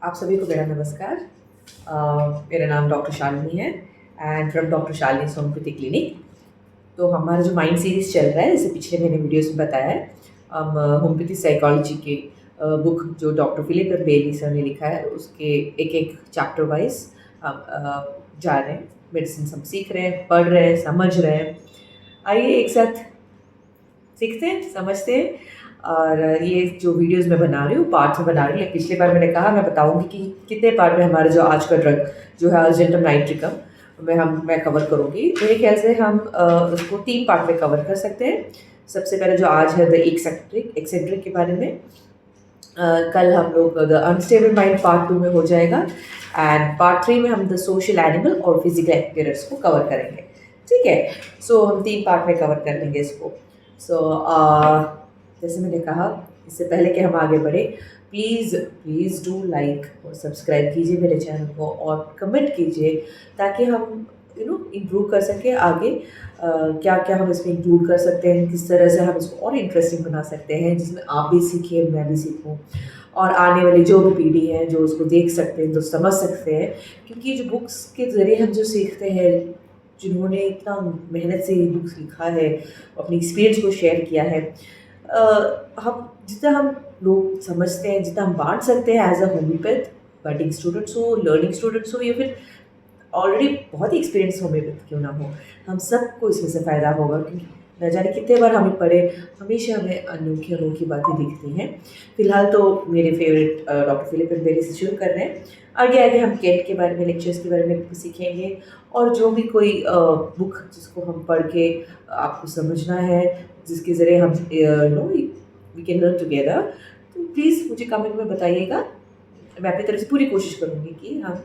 आप सभी को मेरा नमस्कार। मेरा नाम डॉक्टर शालिनी है and from doctor Shalini homeopathy clinic. तो हमारा जो माइंड सीरीज़ चल रहा है, जैसे पिछले मैंने वीडियोस में बताया है, हम होम्योपैथी साइकोलॉजी के बुक जो डॉक्टर फिलिप एम बेली सर ने लिखा है, उसके एक एक चैप्टर वाइज हम जा रहे हैं। मेडिसिन हम सीख रहे हैं, पढ़ रहे हैं, समझ रहे हैं। आइए एक साथ सीखते हैं, समझते हैं। और ये जो वीडियोस मैं बना रही हूँ पार्ट्स में बना रही हूँ। पिछली बार मैंने कहा मैं बताऊंगी कि कितने पार्ट में हमारा जो आज का ड्रग जो है अर्जेंटम नाइट्रिकम मैं कवर करूँगी। मेरे ख्याल से हम उसको 3 पार्ट में कवर कर सकते हैं। सबसे पहले जो आज है द एक्सेंट्रिक के बारे में। कल हम लोग द अनस्टेबल माइंड पार्ट 2 में हो जाएगा एंड पार्ट 3 में हम द सोशल एनिमल और फिजिकल एपियरेंस को कवर करेंगे। ठीक है, सो हम 3 पार्ट में कवर कर लेंगे इसको। सो जैसे मैंने कहा, इससे पहले कि हम आगे बढ़े, प्लीज़ डू लाइक और सब्सक्राइब कीजिए मेरे चैनल को और कमेंट कीजिए ताकि हम इम्प्रूव कर सकें आगे। क्या क्या हम इसमें इंक्लूड कर सकते हैं, किस तरह से हम इसको और इंटरेस्टिंग बना सकते हैं जिसमें आप भी सीखिए, मैं भी सीखूं और आने वाली जो भी पीढ़ी है जो उसको देख सकते हैं, जो समझ सकते हैं। क्योंकि जो बुक्स के ज़रिए हम जो सीखते हैं, जिन्होंने इतना मेहनत से ये बुक्स लिखा है, अपनी एक्सपीरियंस को शेयर किया है, हम जितना हम लोग समझते हैं, जितना हम बांट सकते हैं as a homeopath, budding students हो, लर्निंग स्टूडेंट्स हो या फिर ऑलरेडी बहुत ही एक्सपीरियंस होम्योपैथ क्यों ना हो, हम सबको इसमें से फ़ायदा होगा। क्योंकि न जाने कितने बार हमें पढ़े, हमेशा हमें अनोखी अनोखी बातें दिखती हैं। फिलहाल तो मेरे favourite doctor Philip M Bailey से शुरू कर रहे हैं। आगे आगे हम कैट के बारे में, लेक्चर्स के बारे में सीखेंगे और जो भी कोई बुक जिसको हम पढ़ के आपको समझना है, जिसके ज़रिए हम वी कैन लर्न टुगेदर, तो प्लीज़ मुझे कमेंट में बताइएगा। मैं अपनी तरफ से पूरी कोशिश करूँगी कि हम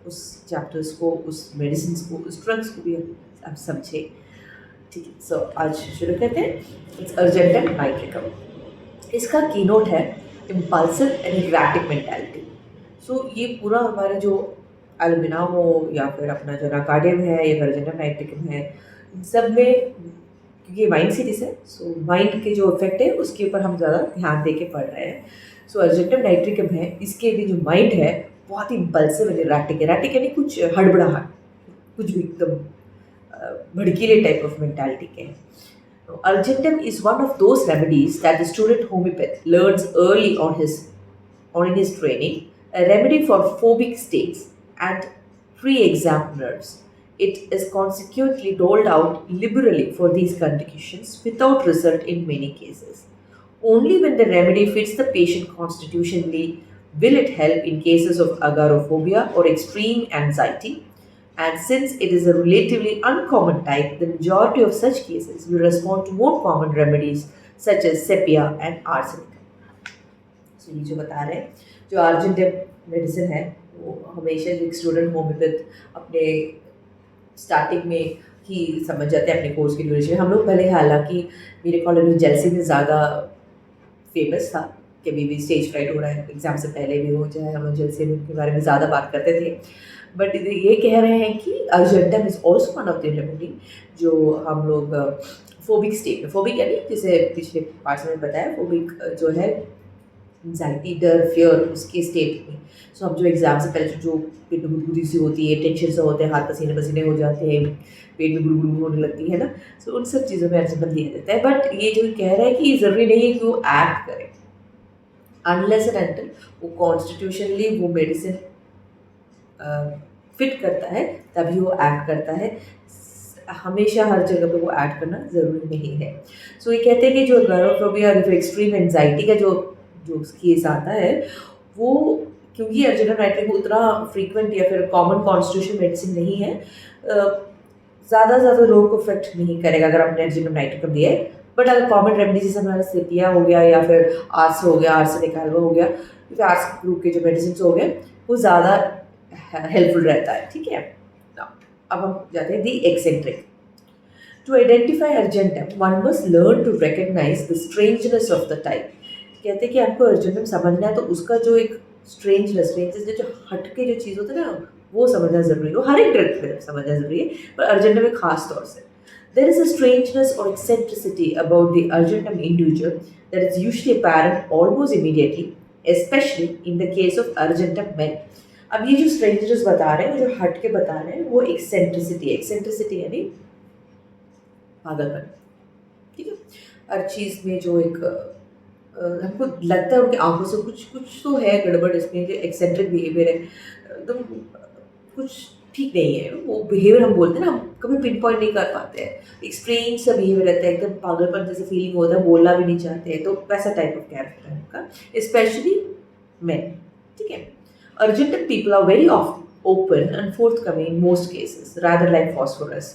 उस चैप्टर्स को, उस मेडिसिन को, उस ड्रग्स को भी हम समझें। ठीक है, सो आज शुरू करते हैं। It's argentum nitricum. इसका कीनोट है इम्पल्सिव एंड इरैटिक मेंटालिटी। सो ये पूरा हमारा जो एल्बिना हो या फिर अपना जो नाकार्डियम है या अर्जेंटम नाइट्रिकम है, इन सब में, क्योंकि ये माइंड सीरीज है, सो माइंड के जो इफेक्ट है उसके ऊपर हम ज़्यादा ध्यान दे के पढ़ रहे हैं। सो अर्जेंटम नाइट्रिकम है, इसके भी जो माइंड है बहुत ही इम्पल्सिव एंड इरैटिक। इरैटिक यानी कुछ हड़बड़ाहट, कुछ भी एकदम भड़कीले टाइप ऑफ मेंटालिटी के हैं। Argentum is one of those remedies that the student homeopath learns early on in his training, a remedy for phobic states and pre-exam nerves. It is consequently doled out liberally for these conditions without result in many cases. Only when the remedy fits the patient constitutionally will it help in cases of agoraphobia or extreme anxiety, and since it is a relatively uncommon type, the majority of such cases will respond to more common remedies such as sepia and arsenic. So ये जो बता रहे हैं, जो argentum medicine है, वो हमेशा एक स्टूडेंट होम्योपैथ अपने स्टार्टिंग में ही समझ जाते हैं अपने कोर्स की ड्यूरेशन में। हम लोग पहले, हालांकि मेरे कॉलेज में जेलसी में ज़्यादा फेमस था कि अभी भी स्टेज फ्राइट हो रहा है, एग्ज़ाम से पहले भी हो जाए, हम लोग जेलसी के बारे में ज़्यादा बात करते थे। बट ये कह रहे हैं कि argentum is also one of the remedy जो हम लोग फोबिक स्टेट में, फोबिक यानी जैसे पिछले पार्ट्स में बताया, फोबिक जो है एंजाइटी, डर, फियर, उसके स्टेट में। सो हम जो एग्ज़ाम से पहले जो पेट में गुदगुदी सी होती है, टेंशन से होते हैं, हाथ पसीने पसीने हो जाते हैं, पेट में गुड़गुड़ होने लगती है ना, सो उन सब चीज़ों में अर्जेंटम दिया जाता है। बट ये जो कह रहा है कि ज़रूरी नहीं है कि वो एक्ट करे, अनलेस एंड अनटिल वो कॉन्स्टिट्यूशनली वो मेडिसिन फिट करता है तभी वो एक्ट करता है। हमेशा हर जगह पे वो ऐड करना ज़रूरी नहीं है। सो ये कहते हैं कि जो एगोराफोबिया और एक्सट्रीम एंजाइटी का जो जो केस आता है, वो क्योंकि अर्जेंटम नाइट्रिक उतना फ्रीक्वेंट या फिर कॉमन कॉन्स्टिट्यूशन मेडिसिन नहीं है, ज़्यादा लोगों को इफेक्ट नहीं करेगा अगर आपने अर्जेंटम नाइट्रिकम दिया है। बट अगर कॉमन रेमेडी जैसे हमारा सेपिया हो गया या फिर आर्स हो गया, आर्सेनिक एल्वा हो गया, फिर आर्स ग्रुप के जो मेडिसिन हो गए, वो ज़्यादा हेल्पफुल रहता है। ठीक है, अब हम जाते हैं the eccentric. To identify argentum one must learn to recognise the strangeness of the type. कहते हैं कि आपको अर्जेंटम समझना है तो उसका जो एक स्ट्रेंजनेस जो हटके जो चीज़ होती है ना, वो समझना ज़रूरी है। वो हर एक ड्रग में समझना ज़रूरी है, पर अर्जेंटम में खास तौर से। There is a strangeness or eccentricity about the Argentum individual that is usually apparent almost immediately, especially in the case of urgentum men. अब ये जो स्ट्रेंजर्स बता रहे हैं, जो हट के बता रहे हैं, वो एक्सेंट्रिसिटी यानी पागलपन, ठीक है। हर चीज़ में जो एक हमको लगता है उनकी आंखों से कुछ कुछ तो है गड़बड़ इसमें, कि एक्सेंट्रिक बिहेवियर है, एकदम कुछ ठीक नहीं है। वो बिहेवियर हम बोलते हैं ना, हम कभी पिन पॉइंट नहीं कर पाते हैं। एक स्ट्रेंज सा बिहेवियर रहता है, एकदम पागलपन जैसे फीलिंग होता है, बोलना भी नहीं चाहते हैं, तो वैसा टाइप ऑफ कैरेक्टर है उनका, स्पेशली मेन, ठीक है। Argentine people are very often open and forthcoming in most cases, rather like phosphorus,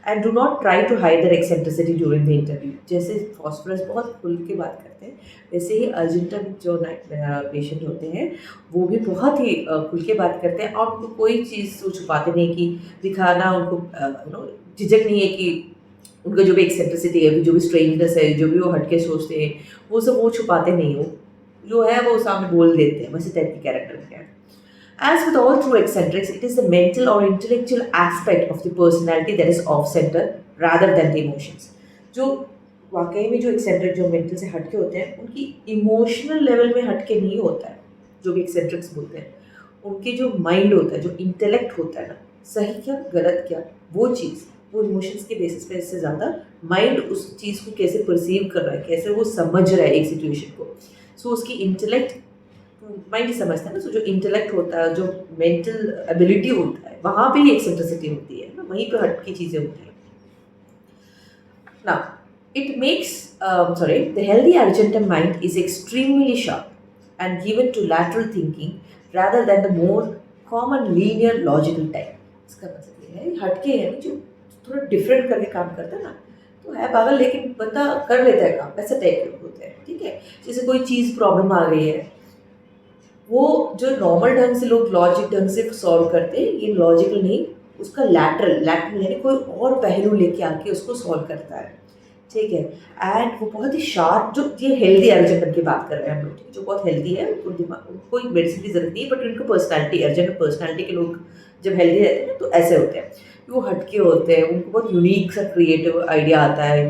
and do not try to hide their eccentricity during the interview. जैसे phosphorus बहुत खुल के बात करते हैं, वैसे ही अर्जेंटन जो पेशेंट होते हैं वो भी बहुत ही खुल के बात करते हैं, और उनको कोई चीज़ वो छुपाते नहीं, कि दिखाना उनको झिझक नहीं है कि उनका जो भी एक्सेंट्रिसिटी है, जो भी स्ट्रेंजनेस है, जो भी वो हटके सोचते हैं, वो सब वो छुपाते नहीं हो, जो है वो सामने बोल देते हैं, वैसे टाइप के कैरेक्टर है। As with all true eccentrics, it is the mental or intellectual aspect of the personality that is off-center rather than the emotions. जो वाकई में जो eccentric जो mental से हटके होते हैं, उनकी emotional level में हटके नहीं होता है, जो भी eccentrics बोलते हैं। उनके जो mind होता है, जो intellect होता है ना, सही क्या गलत क्या, वो चीज़, वो emotions के basis पे इससे ज़्यादा mind उस चीज़ को कैसे perceive कर रहा है, कैसे वो समझ रहा है एक situation को, so उसकी intellect माइंड ही समझता है ना। सो जो इंटेलेक्ट होता है, जो मेंटल एबिलिटी होता है, वहाँ पे ही एक्सेंट्रिसिटी होती है ना, वहीं पे हट की चीज़ें होती हैं ना। It makes the healthy argentum mind is extremely sharp and given to lateral thinking rather than the more common linear logical type. इसका मतलब ये है हटके है जो थोड़ा डिफरेंट करके काम करता है ना, तो है पागल लेकिन बंदा कर लेता है काम, ऐसा टाइप के होते हैं, ठीक है। जैसे कोई चीज़ प्रॉब्लम आ गई है, वो जो नॉर्मल ढंग से लोग लॉजिक ढंग से सॉल्व करते हैं, ये लॉजिकल नहीं, उसका लैटरल यानी कोई और पहलू लेके आके उसको सॉल्व करता है, ठीक है। एंड वो बहुत ही शार्प, जो ये हेल्दी अर्जेंटन की बात कर रहे हैं हम लोग, जो बहुत हेल्दी है, उनको दिमाग, उनको कोई मेडिसिन की जरूरत नहीं है, बट उनको पर्सनैलिटी, अर्जेंटन पर्सनैलिटी के लोग जब हेल्दी रहते हैं ना, तो ऐसे होते हैं, वो हटके होते हैं, उनको बहुत यूनिक सा क्रिएटिव आइडिया आता है,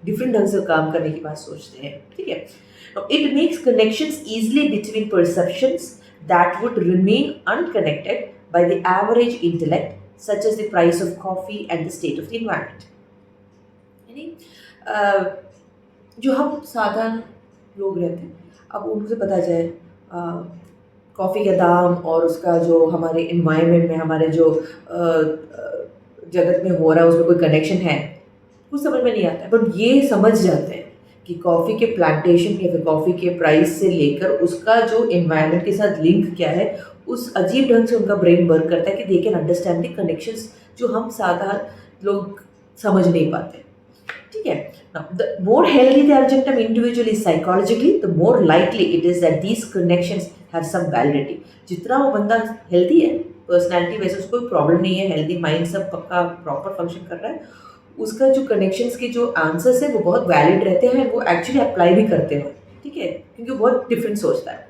डिफरेंट ढंग से काम करने की बात सोचते हैं, ठीक है। Now, it makes connections easily between perceptions that would remain unconnected by the average intellect, such as the price of coffee and the state of the environment. यानी जो हम साधारण लोग रहते हैं, अब उनसे पता जाए कॉफ़ी का दाम और उसका जो हमारे इन्वायरमेंट में, हमारे जो जगत में हो रहा है, उसमें कोई कनेक्शन है, कुछ समझ में नहीं आता है, बट ये समझ जाते हैं कि कॉफ़ी के प्लांटेशन या फिर कॉफ़ी के प्राइस से लेकर उसका जो एनवायरनमेंट के साथ लिंक क्या है, उस अजीब ढंग से उनका ब्रेन वर्क करता है कि they can understand the connections जो हम साधारण लोग समझ नहीं पाते, ठीक है। Now, the more healthy the argentum individual is psychologically, the more likely it is that these connections have some validity. जितना वो बंदा हेल्दी है पर्सनैलिटी, वैसे उसको कोई प्रॉब्लम नहीं है, हेल्दी माइंड सब पक्का प्रॉपर फंक्शन कर रहा है, उसका जो कनेक्शंस के जो आंसर्स है वो बहुत वैलिड रहते हैं, वो एक्चुअली अप्लाई भी करते हैं, ठीक है, क्योंकि वो बहुत डिफरेंट सोचता है।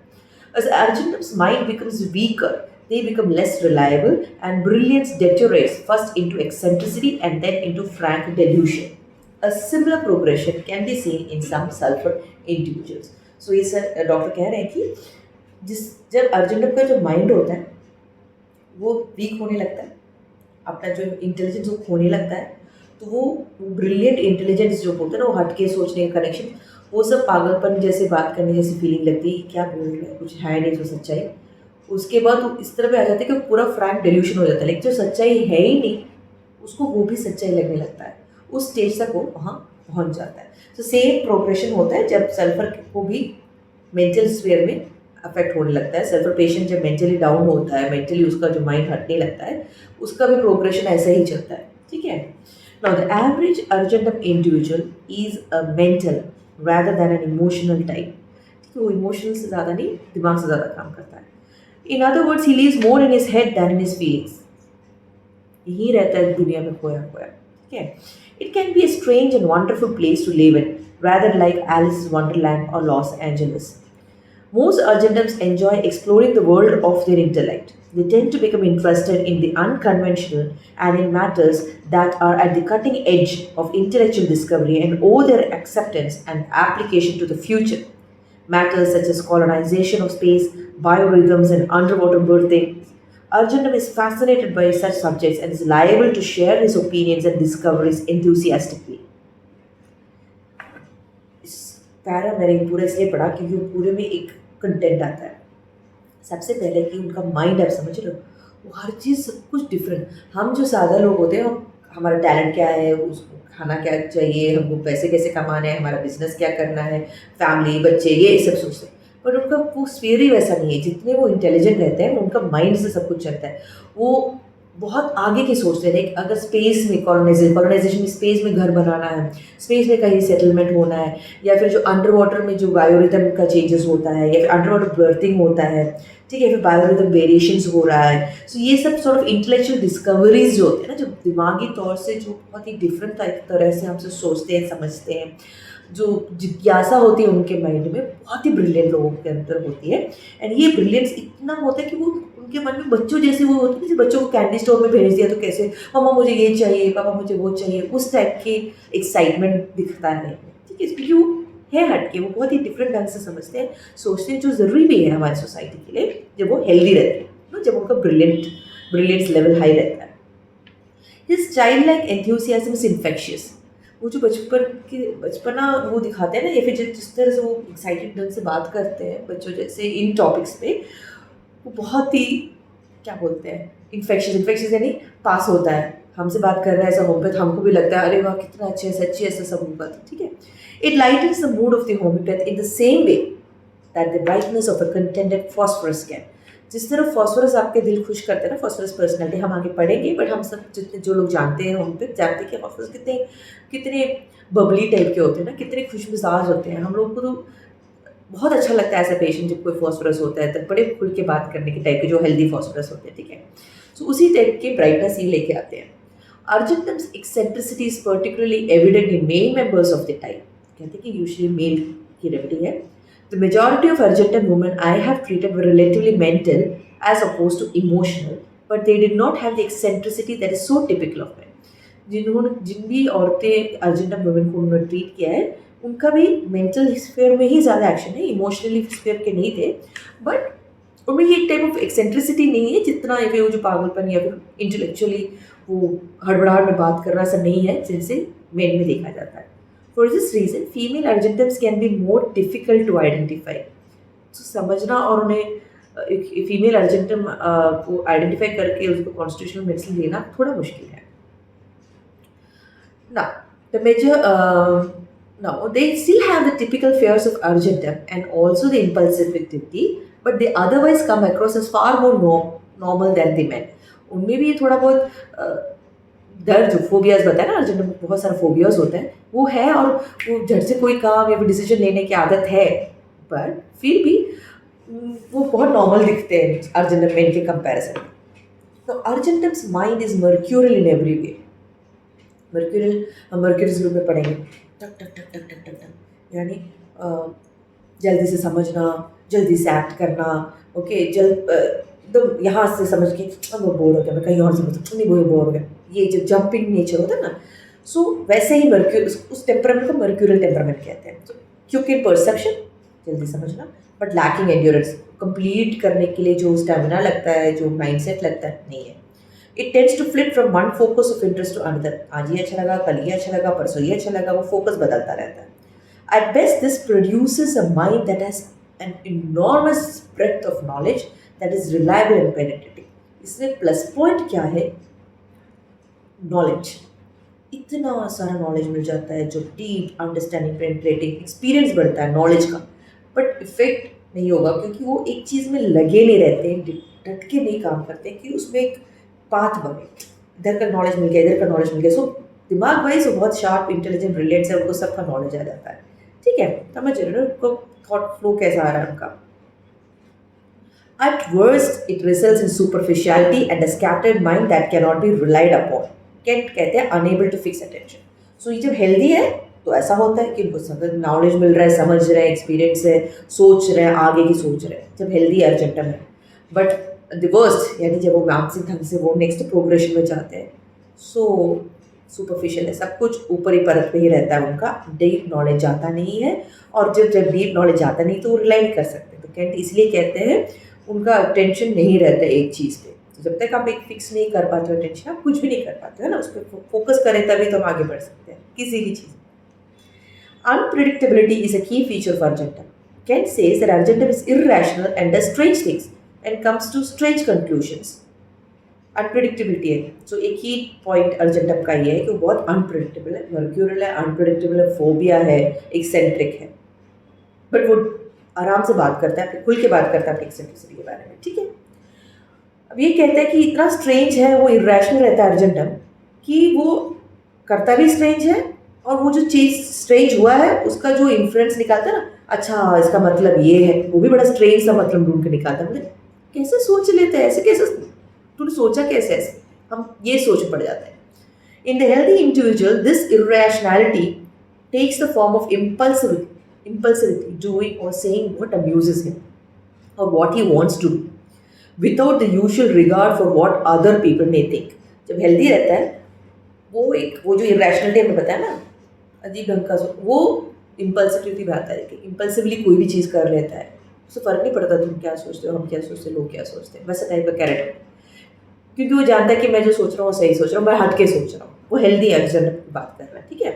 As Argentum's mind becomes weaker, they become less reliable and brilliance deteriorates first into eccentricity and then into frank delusion. A similar progression can be seen in some sulfur individuals. So ये sir doctor कह रहे हैं कि जब argentum का जो mind होता है वो वीक होने लगता है, अपना जो इंटेलिजेंस वो खोने लगता है, तो वो ब्रिलियंट इंटेलिजेंस जो होता है ना, वो हटके सोचने का कनेक्शन, वो सब पागलपन जैसे बात करने जैसी फीलिंग लगती है, क्या बोल रहा है, कुछ है नहीं जो सच्चाई। उसके बाद वो इस तरह पे आ जाता है कि पूरा फ्रैंक डेल्यूशन हो जाता है, लेकिन जो सच्चाई है ही नहीं उसको वो भी सच्चाई लगने लगता है, उस स्टेज तक वो वहाँ पहुँच जाता है। तो सेम प्रोग्रेशन होता है जब सल्फर को भी मेंटल स्फीयर में अफेक्ट होने लगता है। सल्फर पेशेंट जब मेंटली डाउन होता है, मेंटली उसका जो माइंड हटने लगता है, उसका भी प्रोग्रेशन ऐसा ही चलता है, ठीक है। Now, the average Argentum individual is a mental rather than an emotional type. वो इमोशनल से ज़्यादा नहीं, दिमाग से ज़्यादा काम करता है। In other words, he lives more in his head than in his feelings. यही रहता है दुनिया में खोया खोया, ठीक है। It can be a strange and wonderful place to live in, rather like Alice's Wonderland or Los Angeles. Most Argentums enjoy exploring the world of their intellect. They tend to become interested in the unconventional and in matters that are at the cutting edge of intellectual discovery and owe their acceptance and application to the future. matters such as colonization of space, biorhythms, and underwater birthing. Arjunam is fascinated by such subjects and is liable to share his opinions and discoveries enthusiastically. इस para मैंने पूरा इसलिए पढ़ा क्योंकि वो पूरे में एक कंटेंट आता है। सबसे पहले कि उनका माइंड आप समझ रहे हो, वो हर चीज़ सब कुछ डिफरेंट। हम जो सादा लोग होते हैं, हम हमारा टैलेंट क्या है, उसको खाना क्या चाहिए, हमको पैसे कैसे कमाने हैं, हमारा बिजनेस क्या करना है, फैमिली बच्चे ये सब सोचते हैं। बट उनका वो स्फीयर ही वैसा नहीं है। जितने वो इंटेलिजेंट रहते हैं उनका माइंड से सब कुछ चलता है। वो बहुत आगे की सोचते हैं। अगर स्पेस में कॉलोनाइजेशन में स्पेस में घर बनाना है, स्पेस में कहीं सेटलमेंट होना है, या फिर जो अंडर वाटर में जो बायोरिथम का चेंजेस होता है, या फिर अंडर वाटर बर्थिंग होता है, ठीक है, फिर बायोरिथम वेरिएशंस हो रहा है। सो ये सब सॉर्ट ऑफ इंटेलेक्चुअल डिस्कवरीज जो होते हैं ना, जो दिमागी तौर से जो बहुत ही डिफरेंट तरह से हमसे सोचते हैं, समझते हैं, जो जिज्ञासा होती है उनके माइंड में, बहुत ही ब्रिलियंट लोगों के अंदर होती है। एंड ये ब्रिलियंस इतना होता है कि वो उनके मन में बच्चों जैसे वो होते हैं। जैसे बच्चों को कैंडी स्टोर में भेज दिया तो कैसे मम्मा मुझे ये चाहिए, पापा मुझे वो चाहिए, उस टाइप के एक्साइटमेंट दिखता है। ठीक है, क्योंकि वो है हटके, वो बहुत ही डिफरेंट ढंग से समझते हैं, सोचते हैं, जो ज़रूरी भी है हमारी सोसाइटी के लिए जब वो हेल्दी रहते हैं ना, जब उनका ब्रिलियंस लेवल हाई रहता है। His child like enthusiasm is infectious. वो जो बचपना वो दिखाते हैं ना, या फिर जिस तरह से वो एक्साइटेड ढंग से बात करते हैं बच्चों जैसे इन टॉपिक्स पे, वो बहुत ही क्या बोलते हैं, इन्फेक्शियस यानी पास होता है। हमसे बात कर रहा है ऐसा होम्योपैथ, हमको भी लगता है अरे वाह कितना अच्छे है, सच्ची ऐसा सब होम्योपैथ। ठीक है, it lightens the mood off the homeopath in the same way that the brightness of a contented phosphorus can. जिस तरह फॉस्फोरस आपके दिल खुश करते हैं ना, फॉस्फोरस पर्सनैलिटी हम आगे पढ़ेंगे, बट हम सब जितने जो लोग जानते हैं होम्योपैथ जानते हैं कि फॉस्फोरस कितने कितने बबली टाइप के होते हैं ना, कितने खुशमिजाज होते हैं। हम लोगों को तो बहुत अच्छा लगता है ऐसा पेशेंट जब कोई फॉस्फोरस होता है, तब बड़े खुल के बात करने के टाइप के जो हेल्दी फॉस्फोरस होते हैं। ठीक है, सो उसी टाइप के ब्राइटनेस ये लेके आते हैं। Argentum's eccentricity is particularly evident in male members of the type. कहते हैं कि यूजली मेल की रेमेडी है। The majority of Argentum women I have treated were relatively mental as opposed to emotional, but they did not have the eccentricity that is so typical of men. जिन भी औरतें argentum women को उन्होंने treat किया है, उनका भी mental sphere में ही ज़्यादा एक्शन है, इमोशनली स्फीयर के नहीं थे। बट उनमें ये एक टाइप ऑफ एक्सेंट्रिसिटी नहीं है जितना ये वो जो पागलपन या फिर इंटेलेक्चुअली वो हड़बड़ाहट में बात करना ऐसा नहीं है जैसे मेन में देखा जाता है। For this reason female argentums can be more difficult to identify. तो समझना और उन्हें फीमेल अर्जेंटम को आइडेंटिफाई करके उसको कॉन्स्टिट्यूशनल मेडिसिन देना थोड़ा मुश्किल है। Now they still have the typical fears of Argentum and also the impulsivity, but they otherwise come across as far more normal than the men. उनमें भी थोड़ा बहुत दर्द जो फोबियाज बताया ना, अर्जेंटम में बहुत सारा फोबियाज होता है, वो है, और वो झट से कोई काम या फिर डिसीजन लेने की आदत है, पर फिर भी वो बहुत नॉर्मल दिखते हैं अर्जेंटम में इनके कंपैरिजन। तो argentum's mind is mercurial in every way. Mercurial group में पढ़ेंगे, टक टक टक टक टक टक टक, यानी जल्दी से समझना, जल्दी से एक्ट करना। ओके, एकदम यहाँ से समझ के वो बोर हो गया, मैं कहीं और समझ नहीं, वो बोर हो गया, ये जो जंपिंग नेचर होता है ना, सो वैसे ही उस टेम्परामेंट को मर्क्यूरल टेम्परामेंट कहते हैं। तो क्योंकि परसेप्शन जल्दी समझना, बट लैकिंग एंड्योरेंस, कंप्लीट करने के लिए जो स्टैमिना लगता है, जो माइंडसेट लगता है, नहीं है। It tends to flip from one focus of interest to another. आज ये अच्छा लगा, कल ये अच्छा लगा, परसों ये अच्छा लगा, वो फोकस बदलता रहता है। At best this produces a mind that has an enormous breadth of knowledge that is reliable and penetrating. इसमें प्लस पॉइंट क्या है, नॉलेज, इतना सारा नॉलेज मिल जाता है जो डीप अंडरस्टैंडिंग, पेनिट्रेटिंग, एक्सपीरियंस बढ़ता है नॉलेज का, बट इफेक्ट नहीं होगा क्योंकि वो एक चीज़ में लगे नहीं रहते, डट के नहीं काम करते कि उसमें एक पाथ बने, इधर का नॉलेज मिल गया, इधर का नॉलेज मिल गया। सो दिमाग वाइज वो बहुत शार्प, इंटेलिजेंट, ब्रिलियंट है, उनको सबका नॉलेज आ जाता है। ठीक है, समझ रहे हो उनको थॉट फ्लो कैसा आ रहा है उनका। At worst, it results in superficiality and a scattered mind that cannot be relied upon. Kent कहते हैं unable to fix attention. So ये जब हेल्दी है तो ऐसा होता है कि उनको सब नॉलेज मिल रहा है, समझ रहे हैं, एक्सपीरियंस है, सोच रहे हैं, आगे की सोच रहे हैं, जब हेल्दी अर्जेंटम है। बट द वर्स्ट, यानी जब वो मानसिक ढंग से वो नेक्स्ट प्रोग्रेशन में जाते हैं, सो सुपरफिशियल है, सब कुछ ऊपरी परत पे ही रहता है उनका, डीप नॉलेज जाता नहीं है। और जब डीप नॉलेज जाता नहीं तो वो रिलाई नहीं कर सकते। तो कैंट इसलिए कहते हैं उनका अटेंशन नहीं रहता एक चीज़ पे। तो जब तक आप एक फिक्स नहीं कर पाते हो अटेंशन, आप कुछ भी नहीं कर पाते हो ना, उस पर फोकस करें तभी तो हम आगे बढ़ सकते हैं किसी भी चीज़। Unpredictability is a key feature of Argentum. Kent says that Argentum is irrational and does strange things and comes to strange conclusions. Unpredictability है, सो एक ही पॉइंट अर्जेंटम का ये है कि वो बहुत अनप्रिडिक्टेबल है, मर्क्यूरल है, अनप्रिडिक्टेबल है, फोबिया है, एक्सेंट्रिक है, बट वो आराम से बात करता है, खुल के बात करता है अपनी एक्सेंट्रिसिटी के बारे में, ठीक है। अब ये कहता है कि इतना स्ट्रेंज है, वो इरेशनल रहता है अर्जेंटम, कि वो करता भी स्ट्रेंज है और वो जो चीज़ स्ट्रेंज हुआ है उसका जो इन्फ्लुएंस निकालता है ना, अच्छा इसका मतलब ये है, वो भी बड़ा स्ट्रेंज सा मतलब ढूंढ के निकालता है। मतलब कैसे सोच लेते हैं ऐसे, कैसे तूने सोचा कैसे ऐसे, हम ये सोच पड़ जाते हैं। In the healthy individual this irrationality takes the form of impulsivity, doing or saying what amuses him or what he wants to do without the usual regard for what other people may think. जब healthy रहता है वो जो irrationality हमें बताया ना, अजीब ढंग का, वो इम्पल्सिविटी में आता है कि इम्पल्सिवली कोई भी चीज़ कर लेता है, उससे फ़र्क नहीं पड़ता तुम क्या सोचते हो, हम क्या सोचते हैं, लोग क्या सोचते हैं, वैसा टाइप का कैरेक्टर, क्योंकि वो जानता है कि मैं जो सोच रहा हूँ वो सही सोच रहा हूँ, मैं हट के सोच रहा हूँ। वो हेल्दी अर्जेंटम की बात कर रहा है, ठीक है।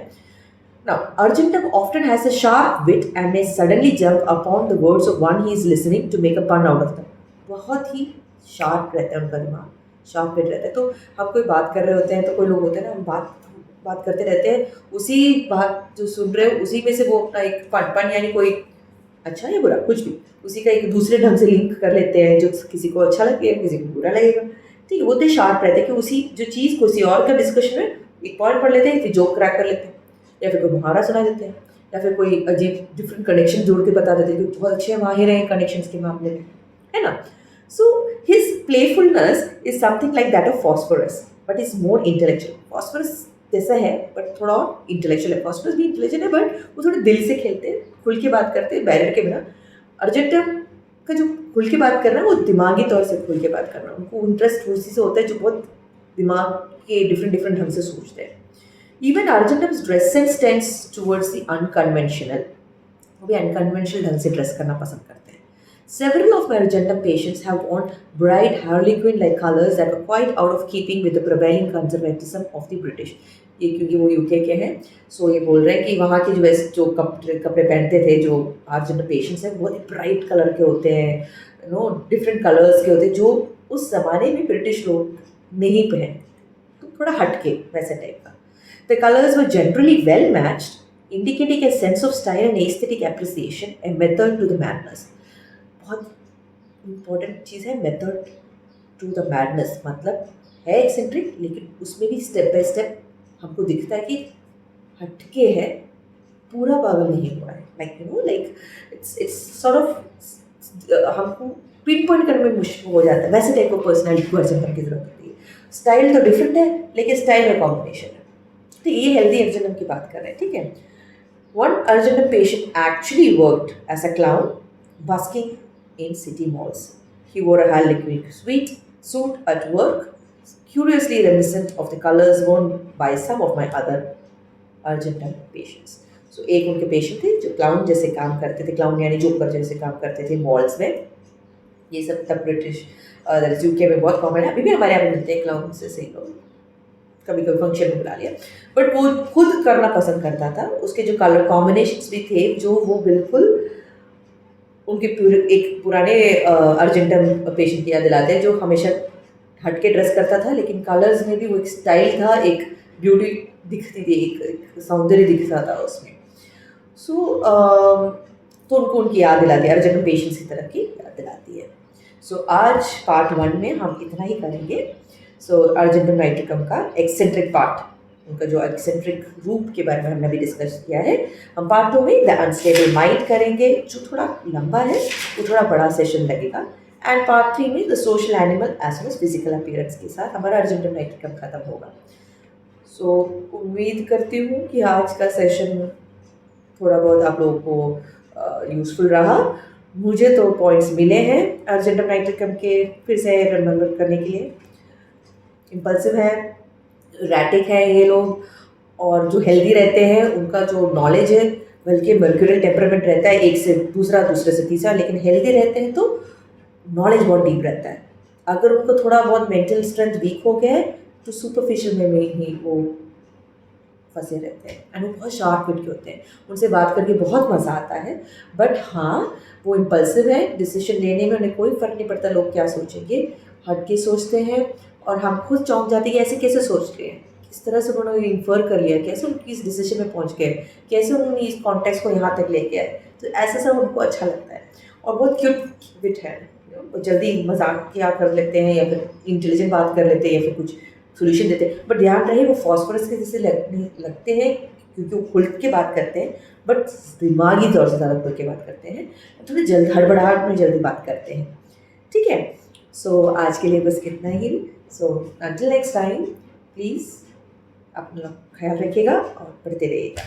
Now Argentum often has a sharp wit and may suddenly jump upon the words of one he is listening to make a pun out of that. बहुत ही शार्प रहता है उनका दिमाग, शार्प विट रहता है। तो हम कोई बात कर रहे होते हैं तो कोई लोग होते हैं ना, हम बात करते रहते हैं, उसी बात जो सुन रहे हो उसी में से वो अपना एक पन यानी कोई अच्छा या बुरा कुछ भी उसी का एक दूसरे ढंग से लिंक कर लेते हैं, जो किसी को अच्छा लगेगा किसी को बुरा लगेगा, ठीक है। वो तो शार्प रहते हैं कि उसी जो चीज़ को किसी और का डिस्कशन में एक पॉइंट पढ़ लेते हैं, फिर जोक क्रैक कर लेते हैं, या फिर कोई मुहावरा सुना देते हैं, या फिर कोई अजीब डिफरेंट कनेक्शन जोड़ के बता देते हैं कि बहुत अच्छे माहिर हैं कनेक्शंस के मामले में, है ना। So his playfulness is something like that of phosphorus but is more intellectual. Phosphorus जैसा है बट थोड़ा और इंटेलेक्चुअल है। फॉस्फोरस भी इंटेलिजेंट है बट वो थोड़े दिल से खेलते हैं, खुल के बात करते हैं बैरियर के बिना। अर्जेंटम का जो खुल के बात करना है वो दिमागी तौर से खुल के बात करना, उनको इंटरेस्ट उसी से होता है जो बहुत दिमाग के डिफरेंट ढंग से सोचते हैं। Even argentum's dress sense tends towards the unconventional, वो भी अनकन्वेंशनल ढंग से ड्रेस करना पसंद करते हैं। Several of my Argentum patients have worn bright harlequin-like colors that were quite out of keeping with the prevailing conservatism of the British. ये क्योंकि वो यूके के हैं, सो ये बोल रहे हैं कि वहाँ के जो कपड़े पहनते थे जो अर्जेंटम पेशेंट्स हैं बहुत ब्राइट कलर के होते हैं, डिफरेंट कलर्स के होते हैं, जो उस ज़माने में ब्रिटिश लोग नहीं पहनते, तो थोड़ा हटके वैसे टाइप का। The colors were generally well matched, indicating a sense of style and aesthetic appreciation and method to the madness. बहुत इम्पोर्टेंट चीज़ है मेथड टू द मैडनेस, मतलब है एक्सेंट्रिक लेकिन उसमें भी स्टेप बाय स्टेप हमको दिखता है कि हटके है, पूरा पागल नहीं हुआ है, लाइक इट्स सॉर्ट ऑफ हमको पिन पॉइंट करने में मुश्किल हो जाता है, वैसे टाइप ऑफ पर्सनैलिटी को अर्जेंटम की जरूरत होती है। स्टाइल तो डिफरेंट है लेकिन स्टाइल में कॉम्बिनेशन है, तो ये हेल्दी अर्जेंटम की बात कर रहे हैं, ठीक है। One argentum patient actually worked as a clown busking in city malls. He wore a harlequin suit at work, curiously reminiscent of the colors worn by some of my other Argentum patients. So एक उनके patient थे जो clown जैसे काम करते थे, clown यानी joker जैसे काम करते थे मॉल्स में। ये सब तब ब्रिटिश यूके में बहुत कॉमन है, अभी भी हमारे यहाँ पे मिलते हैं क्लाउन से सही लोग, कभी कभी फंक्शन में बुला लिया, बट वो खुद करना पसंद करता था। उसके जो कलर कॉम्बिनेशंस भी थे जो वो बिल्कुल उनके एक पुराने अर्जेंटम पेशेंट की याद दिलाते हैं जो हमेशा हट के ड्रेस करता था, लेकिन कलर्स में भी वो एक स्टाइल था, एक ब्यूटी दिखती थी, एक सौंदर्य दिखता था उसमें। सो तो उनको उनकी याद दिलाती है, अर्जेंटम पेशेंट्स की तरह की याद दिलाती है। सो आज पार्ट 1 में हम इतना ही करेंगे। सो अर्जेंटम नाइट्रिकम का एक्सेंट्रिक पार्ट, उनका जो एक्सेंट्रिक रूप के बारे में हमने अभी डिस्कस किया है, हम पार्ट 2 में द अनस्टेबल माइंड करेंगे, जो थोड़ा लंबा है, वो थोड़ा बड़ा सेशन लगेगा। एंड पार्ट 3 में the social animal as well as physical appearance के साथ हमारा अर्जेंटम नाइट्रिकम खत्म होगा। सो उम्मीद करती हूँ कि आज का सेशन थोड़ा बहुत आप लोगों को यूज़फुल रहा। मुझे तो पॉइंट्स मिले हैं अर्जेंटम नाइट्रिकम के फिर से रिमेंबर करने के लिए। इम्पल्सिव है, रैटिक है ये लोग, और जो हेल्दी रहते हैं उनका जो नॉलेज है बल्कि मर्क्यूरियल टेम्परामेंट रहता है, एक से दूसरा, दूसरे से तीसरा, लेकिन हेल्दी रहते हैं तो नॉलेज बहुत डीप रहता है। अगर उनको थोड़ा बहुत मेंटल स्ट्रेंथ वीक हो गया है तो सुपरफिशियल में ही वो फंसे रहते हैं, एंड वो बहुत शार्प विट के होते हैं, उनसे बात करके बहुत मज़ा आता है। बट हाँ, वो इम्पल्सिव है, डिसीजन लेने में उन्हें कोई फ़र्क नहीं पड़ता लोग क्या सोचेंगे, हट के सोचते हैं, और हम खुद चौंक जाते हैं कि ऐसे कैसे सोच रहे हैं, किस तरह से उन्होंने इन्फर कर लिया, कैसे उनकी इस डिसीजन में पहुंच गए, कैसे उन्होंने इस कॉन्टेक्स्ट को यहाँ तक लेके आए। तो ऐसा सब उनको अच्छा लगता है, और बहुत क्यूट विट है, वो जल्दी मजाक क्या कर लेते हैं या फिर इंटेलिजेंट बात कर लेते हैं या फिर कुछ सोल्यूशन देते हैं। बट ध्यान रहे वो फॉस्फोरस के जैसे लगते हैं क्योंकि वो खुल के बात करते हैं, बट दिमागी तौर से ज़्यादा खुल के बात करते हैं, थोड़ी जल्द हड़बड़ाहट में जल्दी बात करते हैं। ठीक है, सो आज के लिए बस इतना ही। So until next time, please अपना ख्याल रखिएगा और पढ़ते रहिएगा।